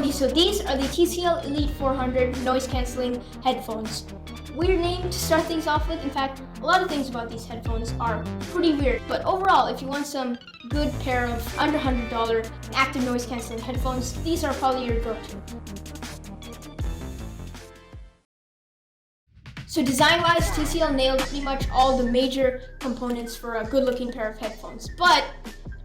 Okay, so these are the TCL Elite 400 noise cancelling headphones. Weird name to start things off with. In fact, a lot of things about these headphones are pretty weird. But overall, if you want some good pair of under $100 active noise cancelling headphones, these are probably your go-to. So design-wise, TCL nailed pretty much all the major components for a good-looking pair of headphones. But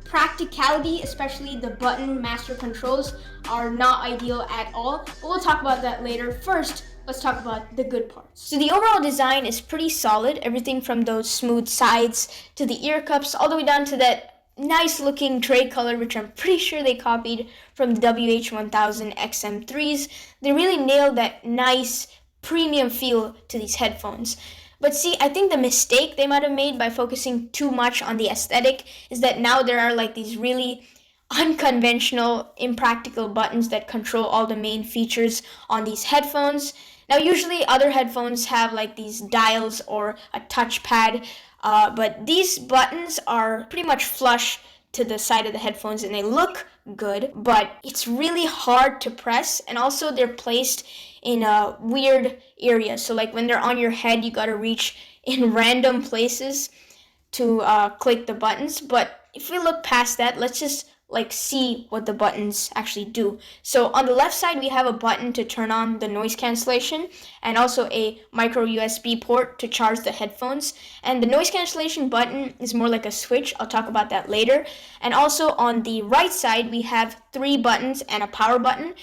practicality, especially the button master controls, are not ideal at all. But we'll talk about that later. First, let's talk about the good parts. So the overall design is pretty solid. Everything from those smooth sides to the ear cups, all the way down to that nice looking tray color, which I'm pretty sure they copied from the WH-1000XM3s. They really nailed that nice premium feel to these headphones. But see, I think the mistake they might have made by focusing too much on the aesthetic is that now there are like these really unconventional, impractical buttons that control all the main features on these headphones. Now, usually other headphones have like these dials or a touchpad, but these buttons are pretty much flush to the side of the headphones and they look good, but it's really hard to press, and also they're placed in a weird area. So like when they're on your head, you gotta reach in random places to click the buttons. But if we look past that, let's just like see what the buttons actually do. So on the left side, we have a button to turn on the noise cancellation and also a micro USB port to charge the headphones. And the noise cancellation button is more like a switch. I'll talk about that later. And also on the right side, we have 3 buttons and a power button.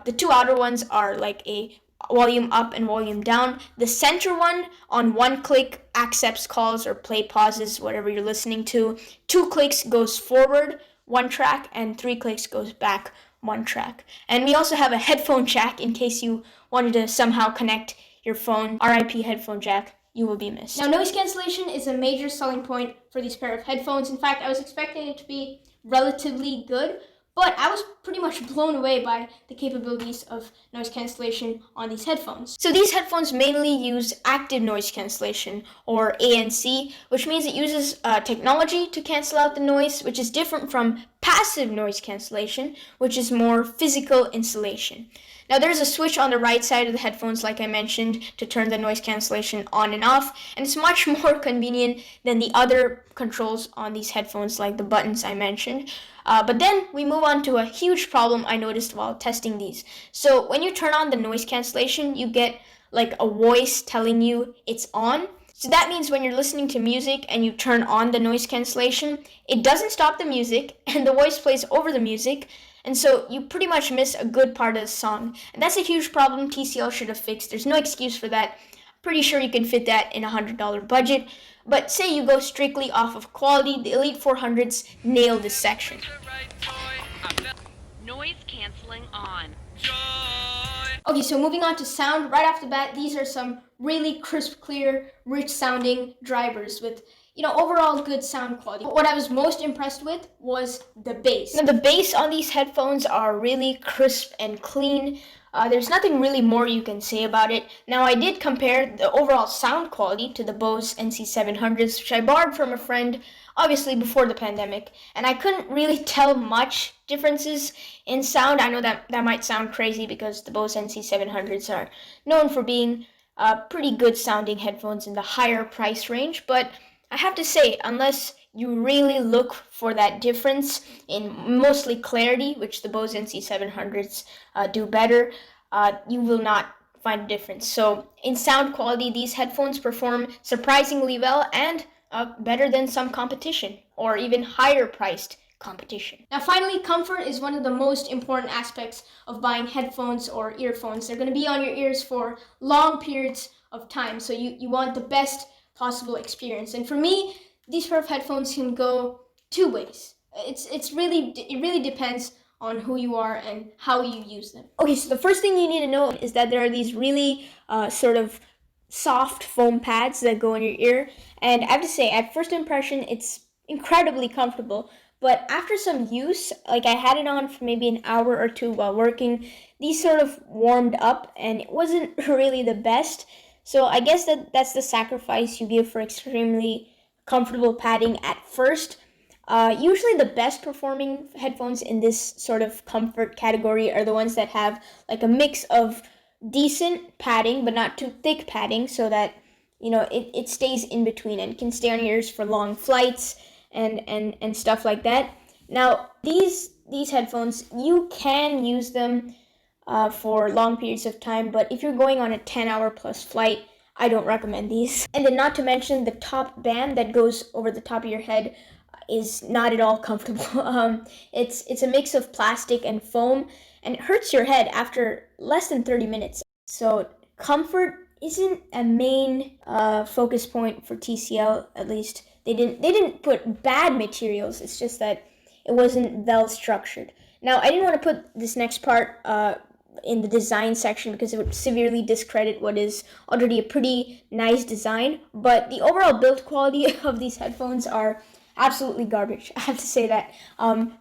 The 2 outer ones are like a volume up and volume down. The center one, on 1 click, accepts calls or play pauses, whatever you're listening to. 2 clicks goes forward 1 track, and 3 clicks goes back 1 track. And we also have a headphone jack in case you wanted to somehow connect your phone. RIP headphone jack, you will be missed. Now, noise cancellation is a major selling point for these pair of headphones. In fact, I was expecting it to be relatively good, but I was pretty much blown away by the capabilities of noise cancellation on these headphones. So these headphones mainly use active noise cancellation, or ANC, which means it uses technology to cancel out the noise, which is different from passive noise cancellation, which is more physical insulation. Now there's a switch on the right side of the headphones, like I mentioned, to turn the noise cancellation on and off, and it's much more convenient than the other controls on these headphones, like the buttons I mentioned. But then we move on to a huge problem I noticed while testing these. So when you turn on the noise cancellation, you get like a voice telling you it's on. So that means when you're listening to music and you turn on the noise cancellation, it doesn't stop the music and the voice plays over the music. And so you pretty much miss a good part of the song. And that's a huge problem TCL should have fixed. There's no excuse for that. Pretty sure you can fit that in a $100 budget. But say you go strictly off of quality, the Elite 400s nail this section. Noise cancelling on. Okay, so moving on to sound, right off the bat, these are some really crisp, clear, rich sounding drivers with, overall good sound quality. But what I was most impressed with was the bass. Now, the bass on these headphones are really crisp and clean. There's nothing really more you can say about it. Now, I did compare the overall sound quality to the Bose NC700s, which I borrowed from a friend, obviously before the pandemic, and I couldn't really tell much differences in sound. I know that might sound crazy because the Bose NC700s are known for being pretty good sounding headphones in the higher price range, but I have to say, unless you really look for that difference in mostly clarity, which the Bose NC700s do better, you will not find a difference. So in sound quality, these headphones perform surprisingly well and better than some competition, or even higher priced competition. Now finally, comfort is one of the most important aspects of buying headphones or earphones. They're going to be on your ears for long periods of time, so you want the best possible experience. And for me, these pair of headphones can go 2 ways. It really depends on who you are and how you use them. Okay, so the first thing you need to know is that there are these really sort of soft foam pads that go in your ear, and I have to say, at first impression, it's incredibly comfortable. But after some use, like I had it on for maybe an hour or 2 while working, these sort of warmed up and it wasn't really the best. So I guess that's the sacrifice you give for extremely comfortable padding at first. Usually the best performing headphones in this sort of comfort category are the ones that have like a mix of decent padding but not too thick padding, so that it stays in between and can stay on your ears for long flights and stuff like that. Now these headphones, you can use them for long periods of time, but if you're going on a 10-hour plus flight, I don't recommend these. And then not to mention the top band that goes over the top of your head is not at all comfortable. It's a mix of plastic and foam, and it hurts your head after less than 30 minutes. So comfort isn't a main focus point for TCL. At least they didn't put bad materials. It's just that it wasn't well structured. Now, I didn't want to put this next part in the design section because it would severely discredit what is already a pretty nice design, but the overall build quality of these headphones are absolutely garbage. I have to say that.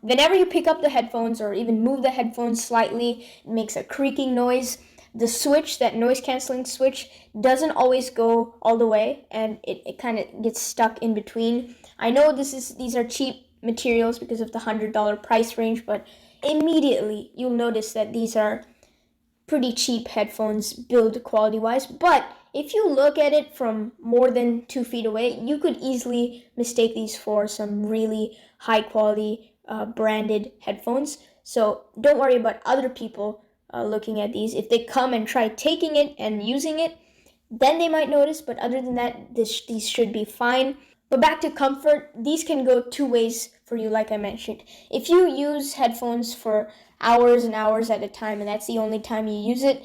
Whenever you pick up the headphones or even move the headphones slightly, it makes a creaking noise. The switch, that noise canceling switch, doesn't always go all the way, and it kind of gets stuck in between. I know these are cheap materials because of the $100 price range, but immediately you'll notice that these are pretty cheap headphones build quality wise. But if you look at it from more than 2 feet away, you could easily mistake these for some really high quality branded headphones. So don't worry about other people looking at these. If they come and try taking it and using it, then they might notice, but other than that, these should be fine. But back to comfort, these can go two ways for you, like I mentioned. If you use headphones for hours and hours at a time, and that's the only time you use it,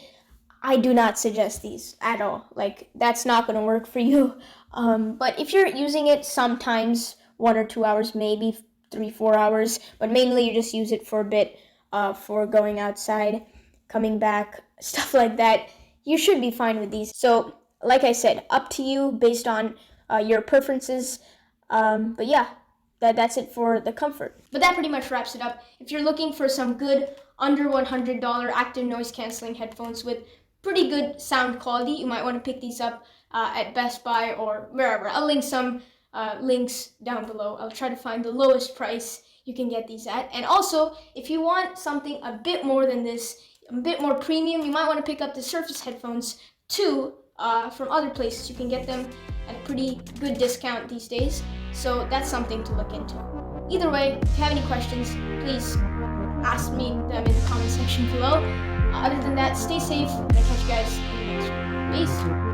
I do not suggest these at all. Like, that's not going to work for you. But if you're using it sometimes 1 or 2 hours, maybe 3-4 hours, but mainly you just use it for a bit, for going outside, coming back, stuff like that, you should be fine with these. So, like I said, up to you based on your preferences. But yeah, that's it for the comfort. But that pretty much wraps it up. If you're looking for some good under $100 active noise canceling headphones with pretty good sound quality, you might want to pick these up at Best Buy or wherever. I'll link some links down below. I'll try to find the lowest price you can get these at. And also, if you want something a bit more than this, a bit more premium, you might want to pick up the Surface headphones too from other places. You can get them at a pretty good discount these days. So that's something to look into. Either way, if you have any questions, please ask me them in the comment section below. Other than that, stay safe, and I'll catch you guys in the next one. Peace.